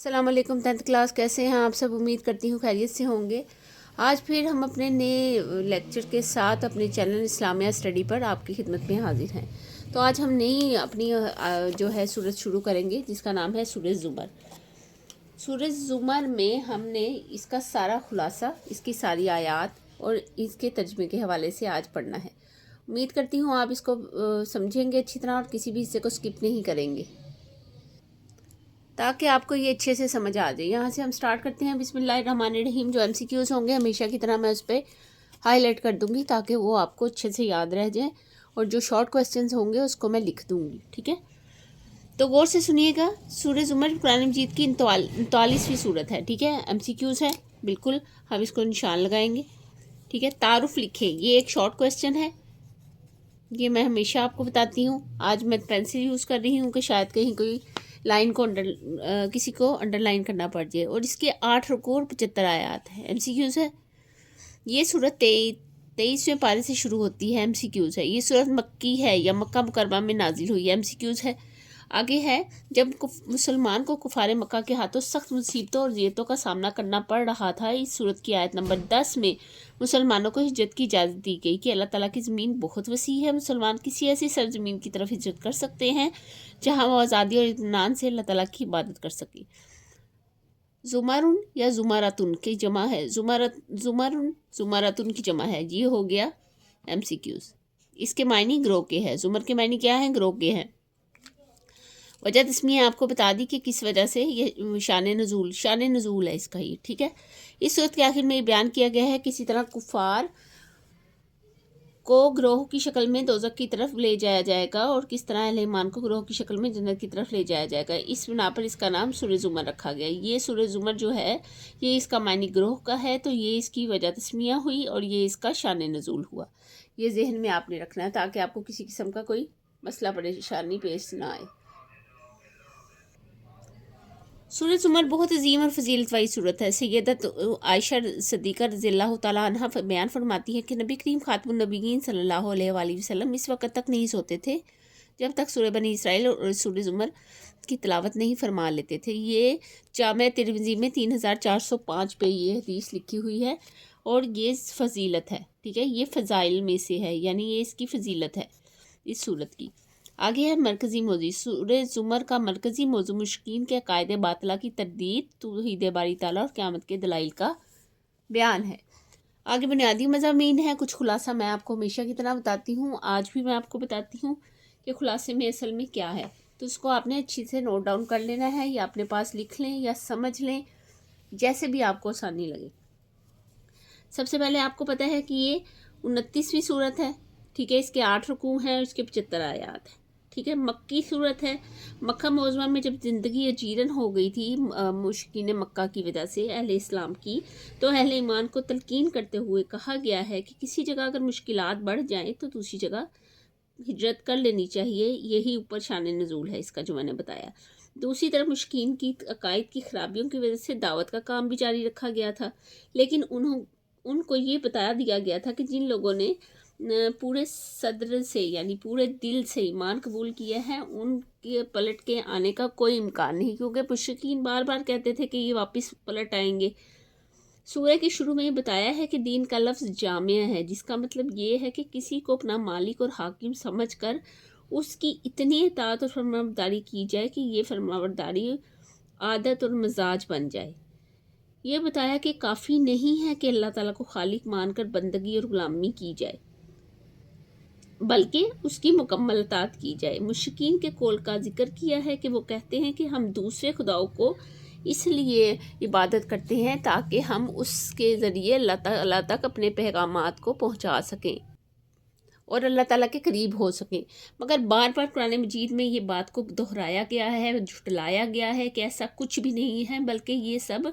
السلام علیکم 10th class, کیسے ہیں آپ سب؟ امید کرتی ہوں خیریت سے ہوں گے۔ آج پھر ہم اپنے نئے لیکچر کے ساتھ اپنے چینل اسلامیہ اسٹڈی پر آپ کی خدمت میں حاضر ہیں۔ تو آج ہم نئی اپنی جو ہے سورت شروع کریں گے، جس کا نام ہے سورۃ زمر۔ سورۃ زمر میں ہم نے اس کا سارا خلاصہ، اس کی ساری آیات اور اس کے ترجمے کے حوالے سے آج پڑھنا ہے۔ امید کرتی ہوں آپ اس کو سمجھیں گے اچھی طرح اور کسی بھی حصے کو سکپ نہیں کریں گے، تاکہ آپ کو یہ اچھے سے سمجھ آ جائے۔ یہاں سے ہم سٹارٹ کرتے ہیں۔ بسم اللہ الرحمن الرحیم۔ جو ایم سی کیوز ہوں گے ہمیشہ کی طرح میں اس پہ ہائی لائٹ کر دوں گی تاکہ وہ آپ کو اچھے سے یاد رہ جائیں، اور جو شارٹ کوسچنز ہوں گے اس کو میں لکھ دوں گی، ٹھیک ہے؟ تو غور سے سنیے گا۔ سورۃ زمر قرآن مجید کی 39ویں صورت ہے، ٹھیک ہے؟ ایم سی کیوز ہے، بالکل ہم اس کو نشان لگائیں گے، ٹھیک ہے؟ تعارف لکھیں، یہ ایک شارٹ کوسچن ہے، یہ میں ہمیشہ آپ کو بتاتی ہوں۔ آج میں پینسل یوز کر رہی ہوں کہ شاید کہیں کوئی لائن کو کسی کو انڈر لائن کرنا پڑ جائے، اور اس کے 8 رکوع اور 75 آیات ہیں۔ ایم سی کیوز ہے۔ یہ صورت 23ویں پارے سے شروع ہوتی ہے، ایم سی کیوز ہے۔ یہ صورت مکی ہے یا مکہ مکرمہ میں نازل ہوئی ہے، ایم سی کیوز ہے۔ آگے ہے، جب مسلمان کو کفار مکہ کے ہاتھوں سخت مصیبتوں اور اذیتوں کا سامنا کرنا پڑ رہا تھا، اس صورت کی آیت نمبر 10 میں مسلمانوں کو ہجرت کی اجازت دی گئی کہ اللہ تعالیٰ کی زمین بہت وسیع ہے، مسلمان کسی ایسی سرزمین کی طرف ہجرت کر سکتے ہیں جہاں وہ آزادی اور اطمینان سے اللہ تعالیٰ کی عبادت کر سکیں۔ زمرن یا زمراتن کی جمع ہے، زمراتن کی جمع ہے، یہ ہو گیا ایم سی کیوز۔ اس کے معنی گروہ کے ہیں۔ زمر کے معنی کیا ہیں؟ گروہ کے ہیں۔ وجہ تسمیہ آپ کو بتا دی کہ کس وجہ سے یہ شان نزول ہے اس کا، یہ ٹھیک ہے۔ اس صورت کے آخر میں یہ بیان کیا گیا ہے کسی طرح کفار کو گروہ کی شکل میں دوزخ کی طرف لے جایا جائے گا، اور کس طرح اہل ایمان کو گروہ کی شکل میں جنت کی طرف لے جایا جائے گا۔ اس بنا پر اس کا نام سورۃ زمر رکھا گیا۔ یہ سورۃ زمر جو ہے یہ اس کا معنی گروہ کا ہے، تو یہ اس کی وجہ تسمیہ ہوئی اور یہ اس کا شان نزول ہوا۔ یہ ذہن میں آپ نے رکھنا ہے تاکہ آپ کو کسی قسم کا کوئی مسئلہ پریشانی پیش نہ آئے۔ سورۃ زمر بہت عظیم اور فضیلت والی صورت ہے۔ سیدت عائشہ صدیقہ رضی اللہ تعالیٰ عنہ بیان فرماتی ہے کہ نبی کریم خاتم النبیین صلی اللہ علیہ وآلہ وسلم اس وقت تک نہیں سوتے تھے جب تک سورہ بنی اسرائیل اور سورۃ زمر کی تلاوت نہیں فرما لیتے تھے۔ یہ جامع ترمذی میں 3405 پہ یہ حدیث لکھی ہوئی ہے، اور یہ فضیلت ہے، ٹھیک ہے؟ یہ فضائل میں سے ہے، یعنی یہ اس کی فضیلت ہے اس صورت کی۔ آگے ہے مرکزی موضوع۔ سورۃ زمر کا مرکزی موضوع مشرکین کے عقائد باطلہ کی تردید، توحید باری تعالیٰ اور قیامت کے دلائل کا بیان ہے۔ آگے بنیادی مضامین ہیں، کچھ خلاصہ میں آپ کو ہمیشہ کی طرح بتاتی ہوں، آج بھی میں آپ کو بتاتی ہوں کہ خلاصے میں اصل میں کیا ہے، تو اس کو آپ نے اچھی سے نوٹ ڈاؤن کر لینا ہے، یا اپنے پاس لکھ لیں یا سمجھ لیں، جیسے بھی آپ کو آسانی لگے۔ سب سے پہلے آپ کو پتہ ہے کہ یہ 29ویں صورت ہے، ٹھیک ہے؟ اس کے 8 رکوع ہیں اور اس کے 75 آیات ہیں، ٹھیک ہے؟ مکی صورت ہے۔ مکہ معظمہ میں جب زندگی اجیرن ہو گئی تھی مشرکین مکہ کی وجہ سے اہل اسلام کی، تو اہل ایمان کو تلقین کرتے ہوئے کہا گیا ہے کہ کسی جگہ اگر مشکلات بڑھ جائیں تو دوسری جگہ ہجرت کر لینی چاہیے۔ یہی اوپر شان نزول ہے اس کا جو میں نے بتایا۔ دوسری طرف مشرکین کی عقائد کی خرابیوں کی وجہ سے دعوت کا کام بھی جاری رکھا گیا تھا، لیکن ان کو یہ بتا دیا گیا تھا کہ جن لوگوں نے پورے صدر سے یعنی پورے دل سے ایمان قبول کیا ہے، ان کے پلٹ کے آنے کا کوئی امکان نہیں، کیونکہ مشرکین بار بار کہتے تھے کہ یہ واپس پلٹ آئیں گے۔ سورہ کے شروع میں یہ بتایا ہے کہ دین کا لفظ جامع ہے، جس کا مطلب یہ ہے کہ کسی کو اپنا مالک اور حاکم سمجھ کر اس کی اتنی اطاعت اور فرمانبرداری کی جائے کہ یہ فرمانبرداری عادت اور مزاج بن جائے۔ یہ بتایا کہ کافی نہیں ہے کہ اللہ تعالیٰ کو خالق مان کر بندگی اور غلامی کی جائے، بلکہ اس کی مکمل اطاعت کی جائے۔ مشرکین کے قول کا ذکر کیا ہے کہ وہ کہتے ہیں کہ ہم دوسرے خداؤں کو اس لیے عبادت کرتے ہیں تاکہ ہم اس کے ذریعے اللہ تعالیٰ تک اپنے پیغامات کو پہنچا سکیں اور اللہ تعالیٰ کے قریب ہو سکیں، مگر بار بار قرآن مجید میں یہ بات کو دہرایا گیا ہے، جھٹلایا گیا ہے کہ ایسا کچھ بھی نہیں ہے، بلکہ یہ سب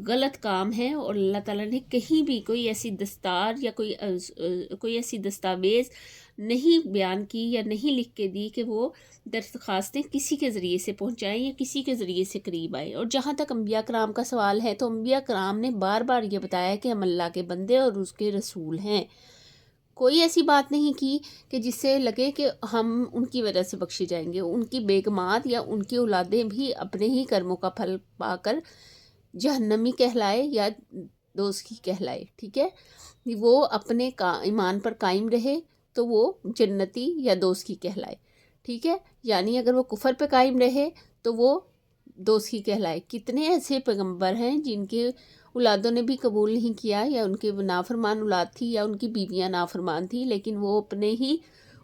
غلط کام ہے، اور اللہ تعالیٰ نے کہیں بھی کوئی ایسی دستار یا کوئی ایسی دستاویز نہیں بیان کی یا نہیں لکھ کے دی کہ وہ درخواستیں کسی کے ذریعے سے پہنچائیں یا کسی کے ذریعے سے قریب آئیں۔ اور جہاں تک انبیاء کرام کا سوال ہے، تو انبیاء کرام نے بار بار یہ بتایا کہ ہم اللہ کے بندے اور اس کے رسول ہیں، کوئی ایسی بات نہیں کی کہ جس سے لگے کہ ہم ان کی وجہ سے بخشے جائیں گے. ان کی بیگمات یا ان کی اولادیں بھی اپنے ہی کرموں کا پھل پا کر جہنمی کہلائے یا دوست کی کہلائے. ٹھیک ہے، وہ اپنے ایمان پر قائم رہے تو وہ جنتی یا دوست کی کہلائے. ٹھیک ہے، یعنی اگر وہ کفر پہ قائم رہے تو وہ دوست کی کہلائے. کتنے ایسے پیغمبر ہیں جن کے اولادوں نے بھی قبول نہیں کیا، یا ان کے نافرمان اولاد تھی، یا ان کی بیویاں نافرمان تھی، لیکن وہ اپنے ہی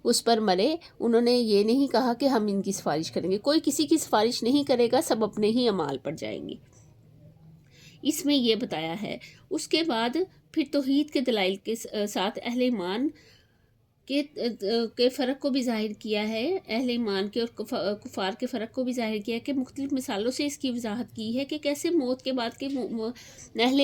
اس پر مرے. انہوں نے یہ نہیں کہا کہ ہم ان کی سفارش کریں گے. کوئی کسی کی سفارش نہیں کرے گا، سب اپنے ہی اعمال پر جائیں گے. اس میں یہ بتایا ہے. اس کے بعد پھر توحید کے دلائل کے ساتھ اہل ایمان کے فرق کو بھی ظاہر کیا ہے. اہل ایمان کے اور کفار کے فرق کو بھی ظاہر کیا ہے کہ مختلف مثالوں سے اس کی وضاحت کی ہے کہ کیسے موت کے بعد کے اہل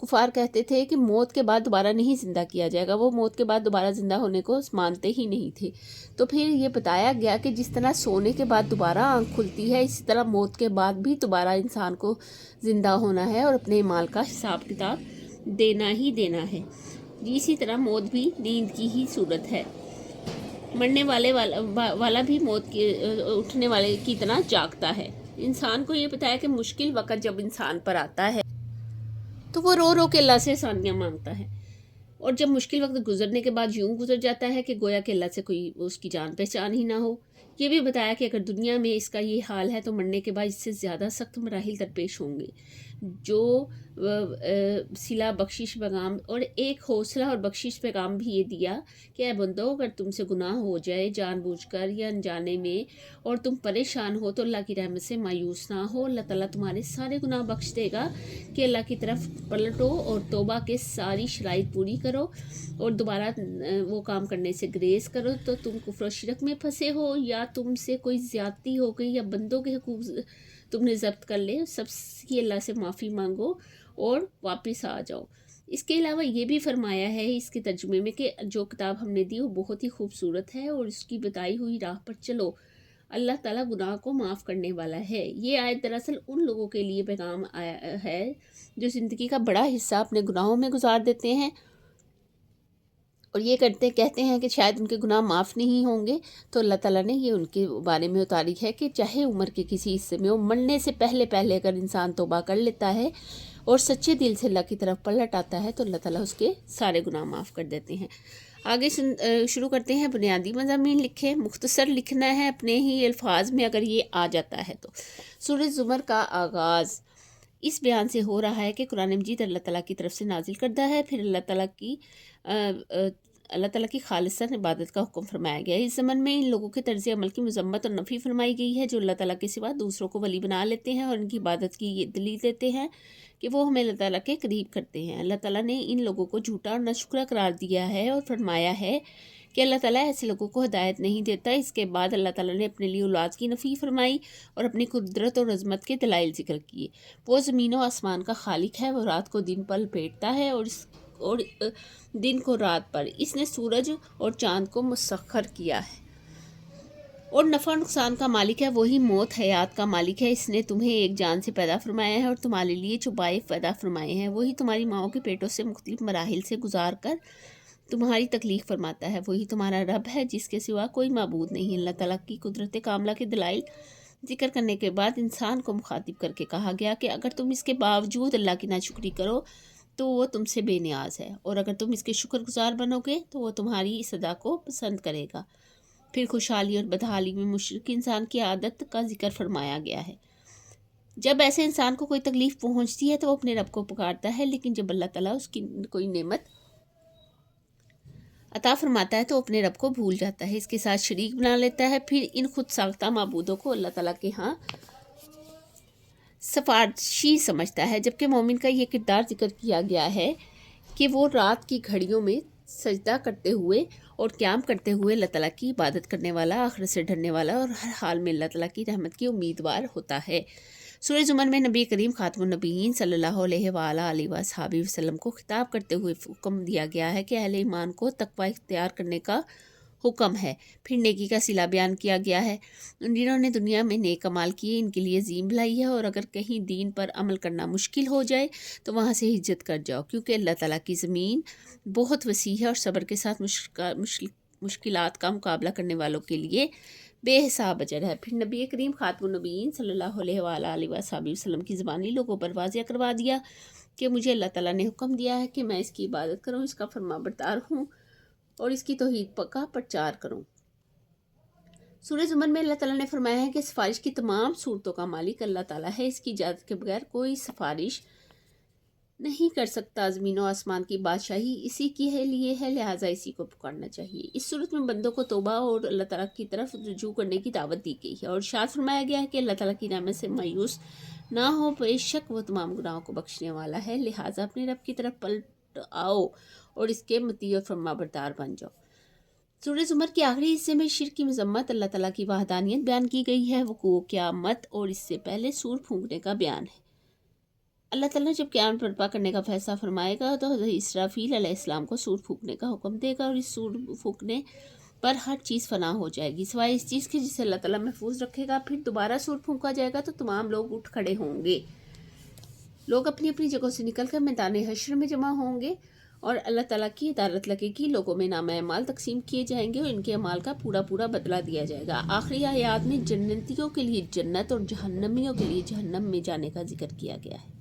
کفار کہتے تھے کہ موت کے بعد دوبارہ نہیں زندہ کیا جائے گا. وہ موت کے بعد دوبارہ زندہ ہونے کو مانتے ہی نہیں تھے. تو پھر یہ بتایا گیا کہ جس طرح سونے کے بعد دوبارہ آنکھ کھلتی ہے، اسی طرح موت کے بعد بھی دوبارہ انسان کو زندہ ہونا ہے اور اپنے اعمال کا حساب کتاب دینا ہی دینا ہے. اسی طرح موت بھی نیند کی ہی صورت ہے. مرنے والا بھی موت کے اٹھنے والے کی طرح جاگتا ہے. انسان کو یہ بتایا کہ مشکل وقت جب انسان پر آتا ہے تو وہ رو رو کے اللہ سے آسانیاں مانگتا ہے، اور جب مشکل وقت گزرنے کے بعد یوں گزر جاتا ہے کہ گویا کہ اللہ سے کوئی اس کی جان پہچان ہی نہ ہو. یہ بھی بتایا کہ اگر دنیا میں اس کا یہ حال ہے تو مرنے کے بعد اس سے زیادہ سخت مراحل درپیش ہوں گے. جو صلہ بخشش پیغام اور ایک حوصلہ اور بخشش پیغام بھی یہ دیا کہ اے بندو، اگر تم سے گناہ ہو جائے جان بوجھ کر یا انجانے میں اور تم پریشان ہو تو اللہ کی رحمت سے مایوس نہ ہو. اللہ تعالیٰ تمہارے سارے گناہ بخش دے گا. کہ اللہ کی طرف پلٹو اور توبہ کے ساری شرائط پوری کرو اور دوبارہ وہ کام کرنے سے گریز کرو. تو تم کفر و شرک میں پھنسے ہو، یا تم سے کوئی زیادتی ہو گئی، یا بندوں کے حقوق تم نے ضبط کر لے، سب کی اللہ سے معافی مانگو اور واپس آ جاؤ. اس کے علاوہ یہ بھی فرمایا ہے اس کے ترجمے میں کہ جو کتاب ہم نے دی وہ بہت ہی خوبصورت ہے اور اس کی بتائی ہوئی راہ پر چلو. اللہ تعالیٰ گناہ کو معاف کرنے والا ہے. یہ آیت دراصل ان لوگوں کے لیے پیغام آیا ہے جو زندگی کا بڑا حصہ اپنے گناہوں میں گزار دیتے ہیں اور یہ کہتے ہیں کہ شاید ان کے گناہ معاف نہیں ہوں گے. تو اللہ تعالیٰ نے یہ ان کے بارے میں اتاری ہے کہ چاہے عمر کے کسی حصے میں وہ مرنے سے پہلے اگر انسان توبہ کر لیتا ہے اور سچے دل سے اللہ کی طرف پلٹ آتا ہے تو اللہ تعالیٰ اس کے سارے گناہ معاف کر دیتے ہیں. آگے شروع کرتے ہیں. بنیادی مضامین لکھیں. مختصر لکھنا ہے اپنے ہی الفاظ میں اگر یہ آ جاتا ہے تو. سورہ زمر کا آغاز اس بیان سے ہو رہا ہے کہ قرآن مجید اللہ تعالیٰ کی طرف سے نازل کردہ ہے. پھر اللہ تعالیٰ کی خالصاً عبادت کا حکم فرمایا گیا ہے. اس زمن میں ان لوگوں کے طرز عمل کی مذمت اور نفی فرمائی گئی ہے جو اللہ تعالیٰ کے سوا دوسروں کو ولی بنا لیتے ہیں اور ان کی عبادت کی یہ دلیل دیتے ہیں کہ وہ ہمیں اللہ تعالیٰ کے قریب کرتے ہیں. اللہ تعالیٰ نے ان لوگوں کو جھوٹا اور ناشکرا قرار دیا ہے اور فرمایا ہے کہ اللہ تعالیٰ ایسے لوگوں کو ہدایت نہیں دیتا. اس کے بعد اللہ تعالیٰ نے اپنے لیے اولاد کی نفی فرمائی اور اپنی قدرت اور عظمت کے دلائل ذکر کیے. وہ زمین و آسمان کا خالق ہے. وہ رات کو دن پر لپیٹتا ہے اور دن کو رات پر. اس نے سورج اور چاند کو مسخر کیا ہے اور نفع نقصان کا مالک ہے. وہی موت حیات کا مالک ہے. اس نے تمہیں ایک جان سے پیدا فرمایا ہے اور تمہارے لیے چوبائے پیدا فرمائے ہیں. وہی تمہاری ماؤں کے پیٹوں سے مختلف مراحل سے گزار کر تمہاری تکلیف فرماتا ہے. وہی تمہارا رب ہے جس کے سوا کوئی معبود نہیں. اللہ تعالیٰ کی قدرت کاملہ کے دلائل ذکر کرنے کے بعد انسان کو مخاطب کر کے کہا گیا کہ اگر تم اس کے باوجود اللہ کی ناشکری کرو تو وہ تم سے بے نیاز ہے، اور اگر تم اس کے شکر گزار بنو گے تو وہ تمہاری اس ادا کو پسند کرے گا. پھر خوشحالی اور بدحالی میں مشرک انسان کی عادت کا ذکر فرمایا گیا ہے. جب ایسے انسان کو کوئی تکلیف پہنچتی ہے تو وہ اپنے رب کو پکارتا ہے، لیکن جب اللہ تعالیٰ اس کی کوئی نعمت عطا فرماتا ہے تو اپنے رب کو بھول جاتا ہے، اس کے ساتھ شریک بنا لیتا ہے. پھر ان خود ساختہ معبودوں کو اللہ تعالیٰ کے ہاں سفارشی سمجھتا ہے. جبکہ مومن کا یہ کردار ذکر کیا گیا ہے کہ وہ رات کی گھڑیوں میں سجدہ کرتے ہوئے اور قیام کرتے ہوئے اللہ تعالیٰ کی عبادت کرنے والا، آخرت سے ڈرنے والا اور ہر حال میں اللہ تعالیٰ کی رحمت کی امیدوار ہوتا ہے. سورہ زمر میں نبی کریم خاتم النبیین صلی اللہ علیہ وآلہ وسلم کو خطاب کرتے ہوئے حکم دیا گیا ہے کہ اہل ایمان کو تقوی اختیار کرنے کا हुक्म है। फिर नेकी का सिला बयान किया गया है। जिन्होंने दुनिया में नेक अमाल किए इनके लिए अजीम भलाई है, और अगर कहीं दीन पर अमल करना मुश्किल हो जाए तो वहाँ से हिज्रत कर जाओ, क्योंकि अल्लाह ताला की ज़मीन बहुत वसी है और सब्र के साथ मुश्किलात का मुकाबला करने वालों के लिए बेहिसाब अजर है। फिर नबी करीम खातमुन नबीयीन सल्लल्लाहु अलैहि वसल्लम की ज़बानी लोगों पर वाज़िया करवा दिया कि मुझे अल्लाह ताला ने हुक्म दिया है कि मैं इसकी इबादत करूँ, इसका फरमाबरदार हूँ और इसकी तौहीद का प्रचार करूँ। सूरह ज़ुमर में अल्लाह ताला ने फरमाया है कि सिफारिश की तमाम सूरतों का मालिक अल्लाह ताला है। इसकी इजाज़त के बगैर कोई सिफारिश नहीं कर सकता। ज़मीन और आसमान की बादशाही इसी के लिए है, लिहाजा इसी को पुकारना चाहिए। इस सूरत में बंदों को तौबा और अल्लाह ताला की तरफ रुजू करने की दावत दी गई है और इरशाद फरमाया गया है कि अल्लाह ताला की रहमत से मायूस ना हो, बेशक वो तमाम गुनाहों को बख्शने वाला है। लिहाजा अपने रब की तरफ पलट आओ और इसके मती और फरमाबरदार बन जाओ। सूरह ज़ुमर के आखिरी हिस्से में शिर्क की मजम्मत, अल्लाह ताला की वहदानियत बयान की गई है। वक़ूअ क़यामत और इससे पहले सूर फूंकने का बयान है। अल्लाह ताला जब क़यामत बर्पा करने का फैसला फरमाएगा तो इसराफील अलैहिस्सलाम को सूर फूंकने का हुक्म देगा और इस सूर फूंकने पर हर चीज़ फना हो जाएगी सिवाय इस चीज़ के जिसे अल्लाह ताला महफूज रखेगा। फिर दोबारा सूर फूंका जाएगा तो तमाम लोग उठ खड़े होंगे। लोग अपनी अपनी जगहों से निकलकर मैदान हश्र में जमा होंगे और अल्लाह ताला की अदालत लगेगी। लोगों में नाम अमाल तकसीम किए जाएंगे और इनके अमाल का पूरा पूरा बदला दिया जाएगा। आखिरी आयात में जन्नतियों के लिए जन्नत और जहन्नमियों के लिए जहन्नम में जाने का जिक्र किया गया है।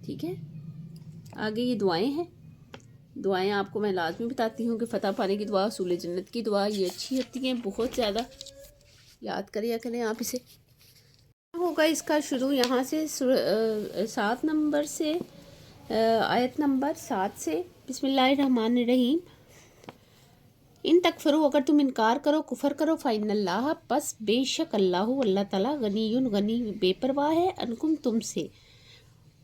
ठीक है, आगे ये दुआएं हैं। दुआएं आपको मैं लाजमी बताती हूँ कि फ़तह पाने की दुआ, सूले जन्नत की दुआ, ये अच्छी होती हैं, बहुत ज़्यादा याद करें आप इसे। होगा इसका शुरू यहाँ से 7 नंबर से, आयत नंबर 7 से। बिस्मिल्लाहिर्रहमानिर्रहीम। इन तकफरो, अगर तुम इनकार करो, कुफर करो, फ़इन्नल्लाह, बस बेशक अल्लाह ताला गनीयुन गनी बेपरवाह है, अनकुम तुमसे,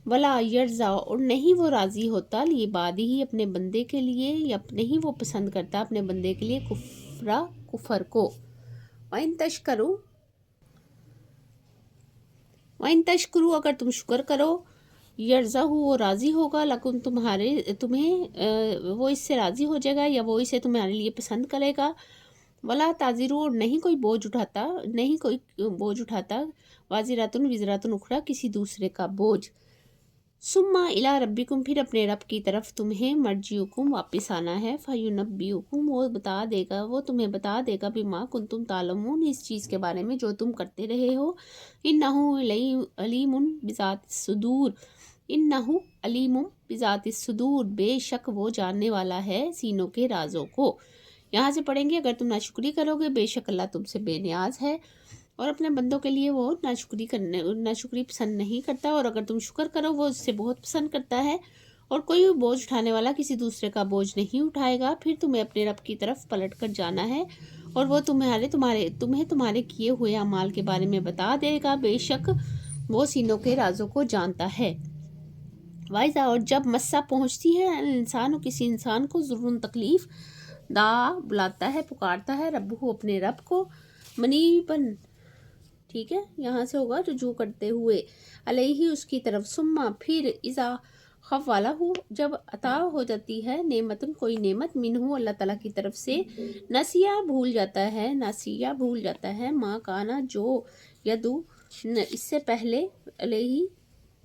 वला यर्ज़ा और नहीं वो राज़ी होता, ये बादी ही अपने बंदे के लिए, या नहीं वो पसंद करता अपने बंदे के लिए कुफर को। वाइन तशकरू, अगर तुम शुक्र करो, यर्ज़ाहु वो राज़ी होगा, लकुम तुम्हें वो इससे राज़ी हो जाएगा या वो इसे तुम्हारे लिए पसंद करेगा। वला ताज़िरू, और नहीं कोई बोझ उठाता वाज़िरातुन विज़रातुन उखरा, किसी दूसरे का बोझ। सुम्मा इला रब्बिकुम, फिर अपने रब की तरफ तुम्हें मर्जियुकुम वापस आना है। फ़युनब्बियुकुम, वो तुम्हें बता देगा बिमा कुंतुम तालमून, इस चीज़ के बारे में जो तुम करते रहे हो। इन्नहु अलीमुन बिज़ातिस सुदूर, इन्नहु अलीमुम बिज़ातिस सुदूर, बेशक वो जानने वाला है सीनों के राजों को। यहाँ से पढ़ेंगे, अगर तुम नाशुक्री करोगे बेशक अल्लाह तुमसे बेनियाज है और अपने बंदों के लिए वो नाशुक्री पसंद नहीं करता, और अगर तुम शुक्र करो वो उससे बहुत पसंद करता है और कोई बोझ उठाने वाला किसी दूसरे का बोझ नहीं उठाएगा। फिर तुम्हें अपने रब की तरफ पलट कर जाना है और वो तुम्हें तुम्हारे किए हुए अमाल के बारे में बता देगा, बेशक वो सीनों के राजों को जानता है। वाइजा, और जब मस्सा पहुँचती है इंसान किसी इंसान को ज़ुर्रुन तकलीफ़, दा बुलाता है, पुकारता है, रब्बहू अपने रब को, मनीबन, ठीक है, यहाँ से होगा रुजू करते हुए, अलैहि उसकी तरफ, सुम्मा फिर, इज़ा खफ वाला हो, जब अता हो जाती है, नेमतन कोई नेमत, मिनहू अल्लाह ताला की तरफ से, नसिया भूल जाता है, माँ काना जो यदू इससे पहले, अलैहि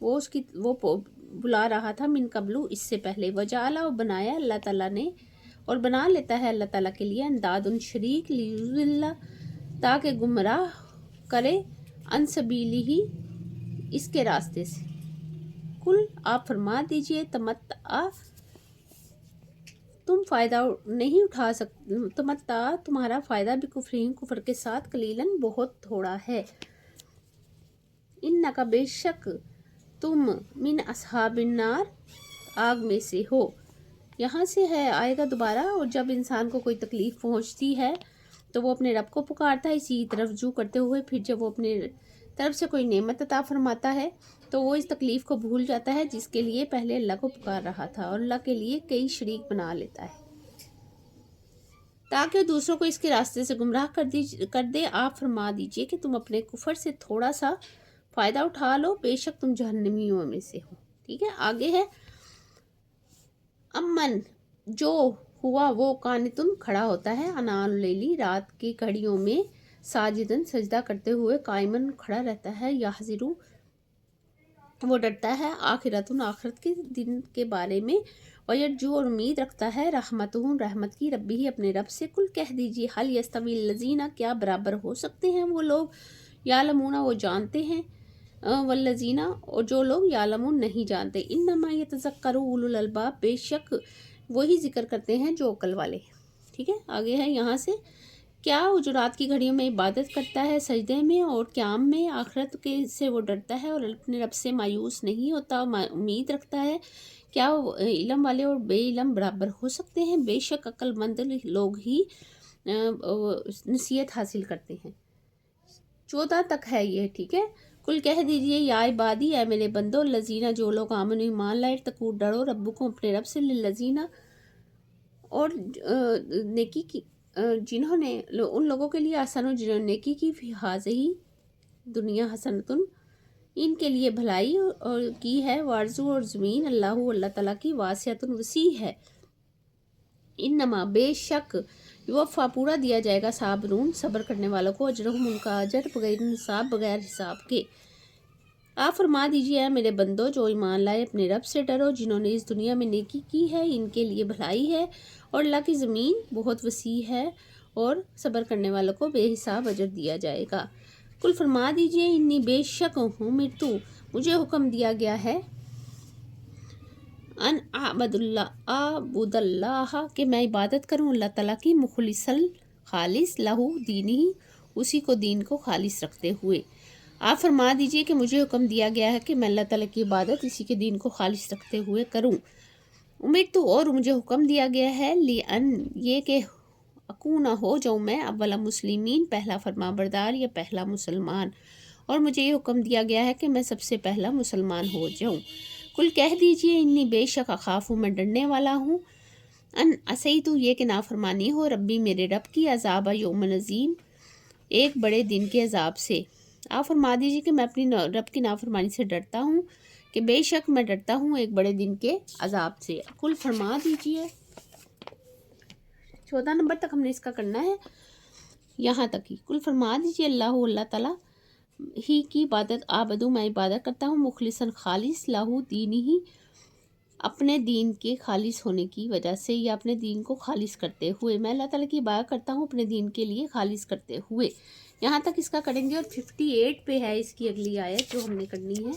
वो बुला रहा था, मिन कबलू इससे पहले, वजाला और बनाया अल्लाह ताला ने और बना लेता है अल्लाह ताला के लिए, अंदादुन शरीक लियुज़िल्ला, ताकि गुमराह करे, अनसबीली ही इसके रास्ते से। कुल आप फरमा दीजिए, तमत्ता तुम फ़ायदा नहीं उठा सकते, तमत्ता तुम्हारा फ़ायदा भी कुफर के साथ कलीलन बहुत थोड़ा है। इन्नका बेशक तुम मिन अस्हाबिन नार आग में से हो। यहाँ से है आएगा दोबारा, और जब इंसान को कोई तकलीफ़ पहुँचती है तो वो अपने रब को पुकारता है इसी तरफ रुजू करते हुए। फिर जब वो अपने तरफ से कोई नेमत अता फरमाता है तो वो इस तकलीफ़ को भूल जाता है जिसके लिए पहले अल्लाह को पुकार रहा था, और अल्लाह के लिए कई शरीक बना लेता है ताकि दूसरों को इसके रास्ते से गुमराह कर दे। आप फरमा दीजिए कि तुम अपने कुफर से थोड़ा सा फ़ायदा उठा लो, बेशक तुम जहन्नमियों में से हो। ठीक है, आगे है, अमन जो हुआ वो कानितुन खड़ा होता है, अनाल लेली रात की घड़ियों में, साजिदन सजदा करते हुए, कायमन खड़ा रहता है, याहजिरू वो डरता है, आखिरतुन आखिरत के दिन के बारे में, वयरजू और उम्मीद रखता है, रहमतुहु रहमत की, रब्बी ही अपने रब से। कुल कह दीजिए, हल यस्तवील लजीना क्या बराबर हो सकते हैं वो लोग, यालमूना वो जानते हैं, वल्लजीना और जो लोग यालमून नहीं जानते, इन्नमा यतज़क्करु उलुल अलबाब बेशक वही जिक्र करते हैं जो अक्ल वाले। ठीक है, आगे है यहाँ से, क्या वो जो रात की घड़ियों में इबादत करता है सजदे में और क़याम में, आखिरत के से वो डरता है और अपने रब से मायूस नहीं होता, उम्मीद रखता है, क्या वो इल्म वाले और बे इल्म बराबर हो सकते हैं, बेशक अक्लमंद लोग ही नसीहत हासिल करते हैं। 14 तक है ये। ठीक है, कुल कह दीजिए, या इबादी है मेरे बंदो, लजीना जो लोग आमन ईमान लाए, तकू डरो रब्बु को अपने रब से, लजीना और नेकी की जिन्होंने उन लोगों के लिए आसान, जिन्होंने नेकी की, हाज़ही दुनिया हसनतुन इनके लिए भलाई और की है, वारजू और ज़मीन अल्लाह ताला की वासियतुन वसी है, इन्नमा बेशक युवफ़ा पूरा दिया जाएगा, साबरून सब्र करने वालों को, अजरहुम उनका अजर बगैर हिसाब बगैर हिसाब के। आप फरमा दीजिए, मेरे बंदो जो ईमान लाए अपने रब से डरो, जिन्होंने इस दुनिया में नेकी की है इनके लिए भलाई है, और अल्लाह की ज़मीन बहुत वसी है और सब्र करने वालों को बेहिसाब अजर दिया जाएगा। कुल फरमा दीजिए, इन्नी बेशक हूँ मृत्यु मुझे हुक्म दिया गया है, अन आबुदल्लाह कि मैं इबादत करूँ अल्लाह ताला की, मुखलिसल खालिस लहू दीनी उसी को दीन को खालिस रखते हुए। आप फरमा दीजिए कि मुझे हुक्म दिया गया है कि मैं अल्लाह ताला की इबादत इसी के दीन को खालिस रखते हुए करूं। उम्मीद तो और मुझे हुक्म दिया गया है, लिअन ये कि अकूना हो जाऊँ मैं अव्वला मुस्लिमीन पहला फरमाबरदार या पहला मुसलमान, और मुझे ये हुक्म दिया गया है कि मैं सबसे पहला मुसलमान हो जाऊँ। कुल कह दीजिए, इन्नी बेशक अखाफ मैं डरने वाला हूँ, अन असई तो ये कि नाफरमानी हो रब्बी मेरे रब की, अजाब यौम नज़ीम एक बड़े दिन के अजाब से। आप फरमा दीजिए कि मैं अपनी रब की नाफरमानी से डरता हूँ, कि बेशक मैं डरता हूँ एक बड़े दिन के अजाब से। कुल फरमा दीजिए, 14 नंबर तक हमने इसका करना है, यहाँ तक ही। कुल फरमा दीजिए, अल्लाह ताला ही की इबादत आबदू मैं इबादत करता हूँ, मुखलिसन खालिस लाहू दीनी ही अपने दीन के खालिस होने की वजह से, या अपने दीन को खालिस करते हुए, मैं अल्लाह ताला की इबादत करता हूँ अपने दीन के लिए खालिस करते हुए। यहाँ तक इसका करेंगे, और 58 पे है इसकी अगली आयत जो हमने करनी है।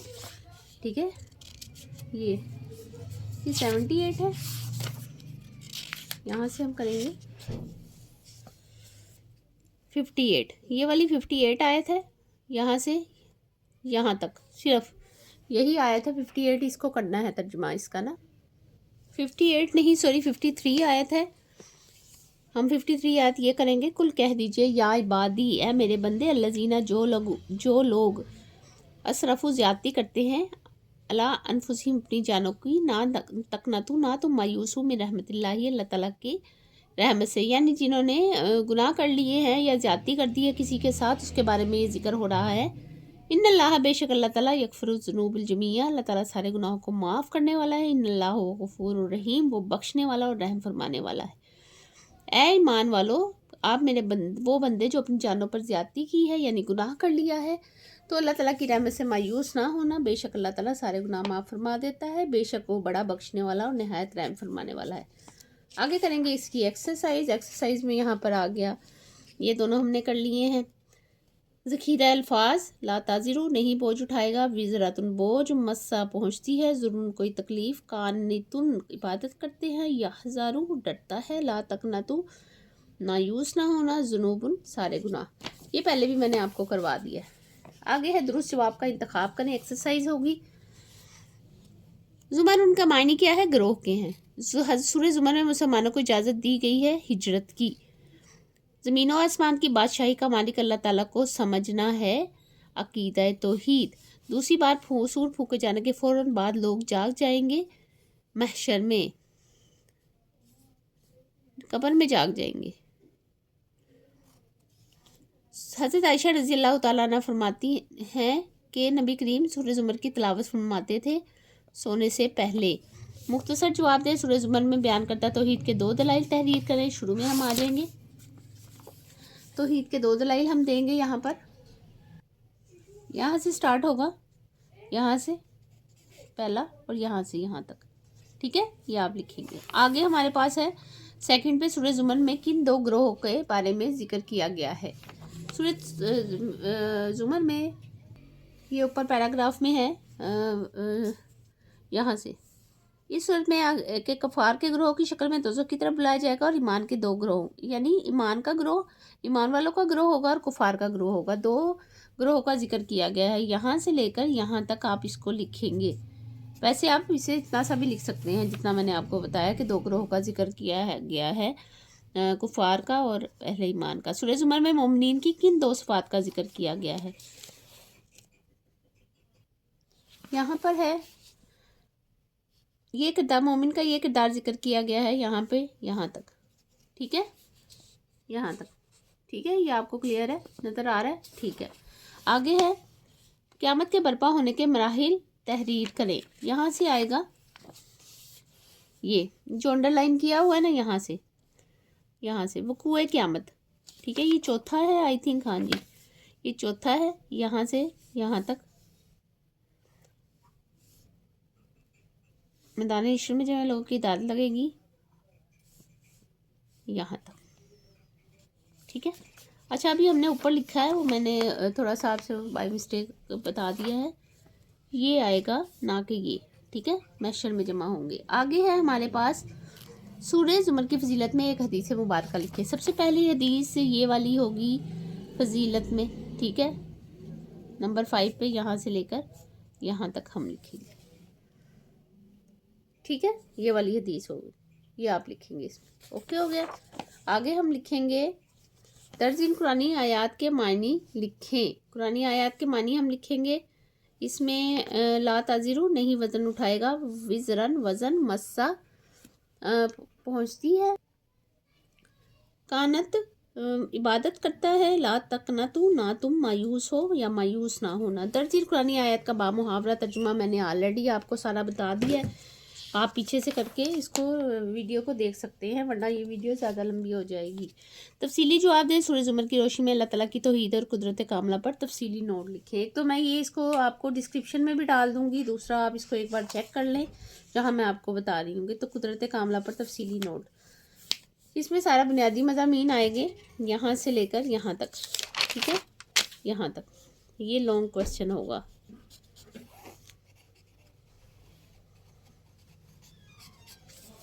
ठीक है, ये 78 है, यहाँ से हम करेंगे 58, ये वाली 58 आयत है, यहाँ से यहाँ तक सिर्फ यही आयत है 58, इसको करना है तर्जुमा इसका ना। 58 नहीं, सॉरी 53 आयत है, हम 53 आयत ये करेंगे। कुल कह दीजिए, या इबादी ए मेरे बंदे, अल्लज़ीना जो लोग असरफु ज़्यादती करते हैं, अला अनफुसिहिम अपनी जानों की, ना तकनतु ना तुम मायूसू में रहमतिल्लाहि अल्लाह ताला की रहमत से, यानी जिन्होंने गुनाह कर लिए हैं या ज़्यादती कर दी है किसी के साथ, उसके बारे में ये जिक्र हो रहा है। इन्नल्लाह बेशक अल्लाह ताला यगफिरुज़्ज़ुनूबिल जमीआ अल्लाह ताला सारे गुनाहों को माफ़ करने वाला है, इन्नल्लाहु गफूरुर रहीम वो बख्शने वाला और रहम फरमाने वाला है। ऐ ईमान वालो, आप मेरे वो बंदे जो अपनी जानों पर ज़्यादती की है यानी गुनाह कर लिया है, तो अल्लाह ताला की रहमत से मायूस ना होना, बेशक अल्लाह ताला सारे गुनाह माफ़ फरमा देता है, बेशक वो बड़ा बख्शने वाला और नहायत रहम फरमाने वाला है। आगे करेंगे इसकी एक्सरसाइज में यहाँ पर आ गया, ये दोनों हमने कर लिए हैं। ज़खीरा अल्फाज, ला ताज़िरू नहीं बोझ उठाएगा, विज़रतुन बोझ, मस्सा पहुँचती है, ज़ुर्रुन कोई तकलीफ़, कानितुन इबादत करते हैं, यहज़ारू डरता है, ला तकनतु मायूस ना होना, ज़ुनूबुन सारे गुनाह। ये पहले भी मैंने आपको करवा दिया है। आगे है दुरुस्त जवाब का इंतखाब करें, एक्सरसाइज होगी। ज़ुमर उनका मायने क्या है, ग्रोह के हैं। सूरह ज़ुमर में मुसलमानों को इजाज़त दी गई है हिजरत की। ज़मीन और आसमान की बादशाही का मालिक अल्लाह ताला को समझना है, अकीदा तौहीद। दूसरी बार सूर फूके जाने के फ़ौरन बाद लोग जाग जाएंगे, महशर में कब्र में जाग जाएंगे। हज़रत आयशा रज़ी अल्लाह ताला अन्हा फरमाती हैं कि नबी करीम सूरह ज़ुमर की तिलावत फरमाते थे सोने से पहले। मुख्तसर जवाब दे सूरह ज़ुमर में बयान करता तौहीद के 2 दलाइल तहरीर करें। शुरू में हम आ जाएंगे, तौहीद के 2 दलाइल हम देंगे। यहाँ पर यहाँ से स्टार्ट होगा, यहाँ से पहला और यहाँ से यहाँ तक, ठीक है, ये आप लिखेंगे। आगे हमारे पास है सेकंड पे सूरह ज़ुमर में किन 2 ग्रोह के बारे में जिक्र किया गया है। सूरह ज़ुमर में ये ऊपर पैराग्राफ में है, यहाँ से इस सूरत में के कफ़ार के ग्रोह की शक्ल में दोज़ख की तरफ बुलाया जाएगा और ईमान के 2 ग्रोह, यानी ईमान का ग्रोह, ईमान वालों का ग्रोह होगा और कुफ़ार का ग्रोह होगा। 2 ग्रोह का जिक्र किया गया है। यहाँ से लेकर यहाँ तक आप इसको लिखेंगे। वैसे आप इसे इतना सा भी लिख सकते हैं जितना मैंने आपको बताया कि 2 ग्रोह का जिक्र गया है, कुफ़ार का और अहले ईमान का। सूरह ज़ुमर में मोमिनीन की किन 2 सिफ़ात का जिक्र किया गया है। यहाँ पर है ये किरदार, मोमिन का ये किरदार जिक्र किया गया है यहाँ पे, यहाँ तक, ठीक है, यहाँ तक, ठीक है, ये आपको क्लियर है, नज़र आ रहा है, ठीक है। आगे है क़यामत के बर्पा होने के मराहिल तहरीर करें। यहाँ से आएगा ये जो अंडरलाइन किया हुआ है ना, यहाँ से वक़ूए क़यामत, ठीक है, ये चौथा है आई थिंक, हाँ जी ये चौथा है। यहाँ से यहाँ तक मैदान इश्र में जो लोगों की दाद लगेगी, यहाँ तक, ठीक है। अच्छा, अभी हमने ऊपर लिखा है वो मैंने थोड़ा सा आपसे बाय मिस्टेक बता दिया है, ये आएगा ना कि ये, ठीक है, मैशर में जमा होंगे। आगे है हमारे पास सूरह ज़ुमर की फजीलत में एक हदीस मुबारक लिखे। सबसे पहली हदीस ये वाली होगी फजीलत में, ठीक है, नंबर 5 पे यहाँ से लेकर यहाँ तक हम लिखेंगे, ठीक है, ये वाली हदीस होगी, ये आप लिखेंगे इसमें, ओके हो गया। आगे हम लिखेंगे दर्जिन कुरानी आयात के मानी लिखें। कुरानी आयात के मानी हम लिखेंगे, इसमें ला ताजिरू नहीं वज़न उठाएगा, विज़रन वज़न, मस्सा पहुँचती है, कानत इबादत करता है, ला तकनतु ना तुम मायूस हो या मायूस ना होना। दर्जिल कुरानी आयत का बामुहावरा तर्जुमा मैंने ऑलरेडी आपको सारा बता दिया है, आप पीछे से करके इसको वीडियो को देख सकते हैं, वरना ये वीडियो ज़्यादा लंबी हो जाएगी। तफसीली जवाब दें सूरह ज़ुमर की रोशनी में अल्लाह ताला की तौहीद और कुदरत कामला पर तफसीली नोट लिखें। एक तो मैं ये इसको आपको डिस्क्रिप्शन में भी डाल दूँगी, दूसरा आप इसको एक बार चेक कर लें जहाँ मैं आपको बता रही हूँ। तो कुदरत कामला पर तफसीली नोट, इसमें सारा बुनियादी मज़ामीन आएंगे यहाँ से लेकर यहाँ तक, ठीक है, यहाँ तक। ये लॉन्ग क्वेश्चन होगा,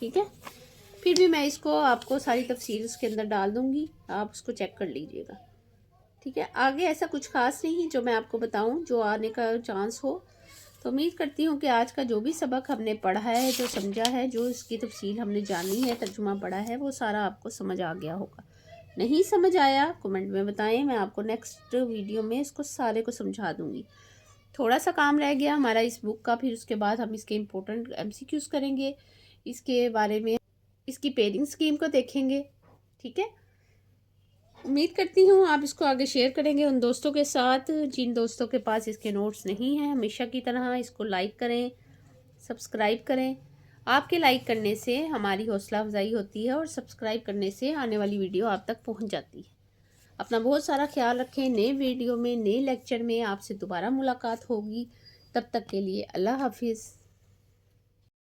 ठीक है। फिर भी मैं इसको आपको सारी तफसील उसके अंदर डाल दूँगी, आप उसको चेक कर लीजिएगा, ठीक है। आगे ऐसा कुछ ख़ास नहीं है जो मैं आपको बताऊँ जो आने का चांस हो। तो उम्मीद करती हूँ कि आज का जो भी सबक हमने पढ़ा है, जो समझा है, जो इसकी तफसील हमने जानी है, तर्जुमा पढ़ा है, वो सारा आपको समझ आ गया होगा। नहीं समझ आया कमेंट में बताएं, मैं आपको नेक्स्ट वीडियो में इसको सारे को समझा दूँगी। थोड़ा सा काम रह गया हमारा इस बुक का, फिर उसके बाद हम इसके इम्पोर्टेंट MCQs करेंगे, इसके बारे में इसकी पेयरिंग स्कीम को देखेंगे, ठीक है। उम्मीद करती हूँ आप इसको आगे शेयर करेंगे उन दोस्तों के साथ जिन दोस्तों के पास इसके नोट्स नहीं हैं। हमेशा की तरह इसको लाइक करें, सब्सक्राइब करें। आपके लाइक करने से हमारी हौसला अफजाई होती है और सब्सक्राइब करने से आने वाली वीडियो आप तक पहुँच जाती है। अपना बहुत सारा ख्याल रखें। नए वीडियो में, नए लेक्चर में आपसे दोबारा मुलाकात होगी। तब तक के लिए अल्लाह हाफिज़।